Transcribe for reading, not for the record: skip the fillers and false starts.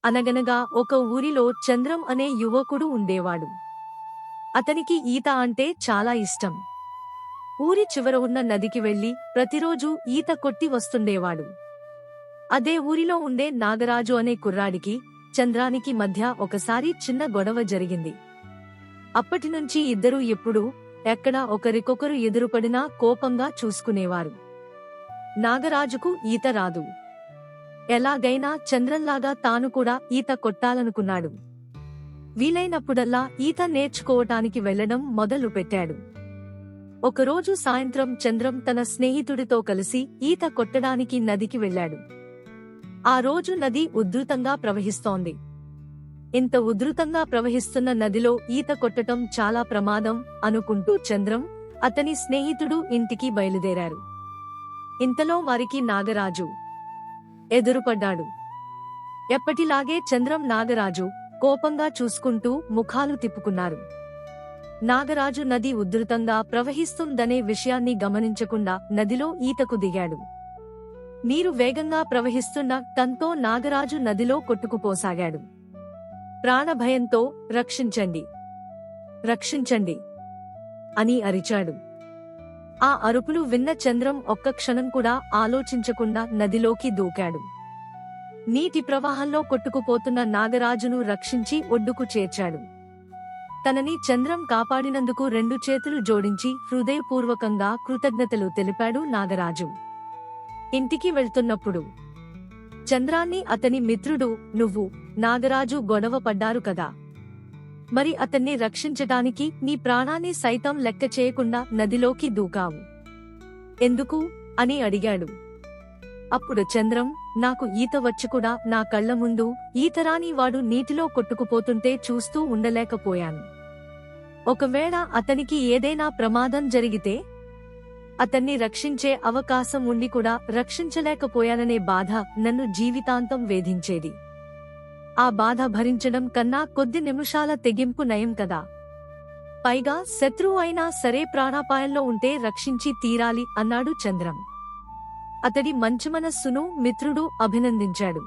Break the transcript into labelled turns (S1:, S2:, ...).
S1: అనగనగా ఒక ఊరిలో చంద్రం అనే యువకుడు ఉండేవాడు. అతనికి ఈత అంటే చాలా ఇష్టం. ఊరి చివర ఉన్న నదికి వెళ్లి ప్రతిరోజూ ఈత కొట్టి వస్తుండేవాడు. అదే ఊరిలో ఉండే నాగరాజు అనే కుర్రాడికి, చంద్రానికి మధ్య ఒకసారి చిన్న గొడవ జరిగింది. అప్పటినుంచి ఇద్దరూ ఎప్పుడూ, ఎక్కడా ఒకరికొకరు ఎదురుపడినా కోపంగా చూసుకునేవారు. నాగరాజుకు ఈత రాదు. ఎలాగైనా చంద్రంలాగా తాను కూడా ఈత కొట్టాలనుకున్నాడు. వీలైనప్పుడల్లా ఈత నేర్చుకోవటానికి వెళ్లడం మొదలుపెట్టాడు. ఒకరోజు సాయంత్రం చంద్రం తన స్నేహితుడితో కలిసి ఈత కొట్టడానికి నదికి వెళ్లాడు. ఆ రోజు నది ఉధృతంగా ప్రవహిస్తోంది. ఇంత ఉధృతంగా ప్రవహిస్తున్న నదిలో ఈత కొట్టటం చాలా ప్రమాదం అనుకుంటూ చంద్రం, అతని స్నేహితుడు ఇంటికి బయలుదేరారు. ఇంతలో వారికి నాగరాజు ఎదురుపడ్డాడు. ఎప్పటిలాగే చంద్రం, నాగరాజు కోపంగా చూసుకుంటూ ముఖాలు తిప్పుకున్నారు. నాగరాజు నది ఉధృతంగా ప్రవహిస్తుందనే విషయాన్ని గమనించకుండా నదిలో ఈతకు దిగాడు. నీరు వేగంగా ప్రవహిస్తున్న టంతో నాగరాజు నదిలో కొట్టుకుపోసాగాడు. ప్రాణభయంతో రక్షించండి, రక్షించండి అని అరిచాడు. ఆ అరుపులు విన్న చంద్రం ఒక్క క్షణం కూడా ఆలోచించకుండా నదిలోకి దూకాడు. నీటి ప్రవాహంలో కొట్టుకుపోతున్న నాగరాజును రక్షించి ఒడ్డుకు చేర్చాడు. తనని చంద్రం కాపాడినందుకు రెండు చేతులు జోడించి హృదయపూర్వకంగా కృతజ్ఞతలు తెలిపాడు నాగరాజు. ఇంటికి వెళ్తున్నప్పుడు చంద్రాన్ని అతని మిత్రుడు, నువ్వు, నాగరాజు గొడవ పడ్డారు కదా, మరి అతన్ని రక్షించటానికి నీ ప్రాణాన్ని సైతం లెక్క చేయకుండా నదిలోకి దూకావు ఎందుకు అని అడిగాడు. అప్పుడు చంద్రం, నాకు ఈత వచ్చి కూడా నా కళ్ల ముందు ఈతరాని వాడు నీటిలో కొట్టుకుపోతుంటే చూస్తూ ఉండలేకపోయాను. ఒకవేళ అతనికి ఏదైనా ప్రమాదం జరిగితే అతన్ని రక్షించే అవకాశం ఉండి కూడా రక్షించలేకపోయాననే బాధ నన్ను జీవితాంతం వేధించేది. ఆ బాధ భరించడం కన్నా కొద్ది నిమిషాల తెగింపు నయం కదా. పైగా శత్రువు అయినా సరే ప్రాణాపాయంలో ఉంటే రక్షించి తీరాలి అన్నాడు చంద్రం. అతడి మంచి మనస్సును మిత్రుడు అభినందించాడు.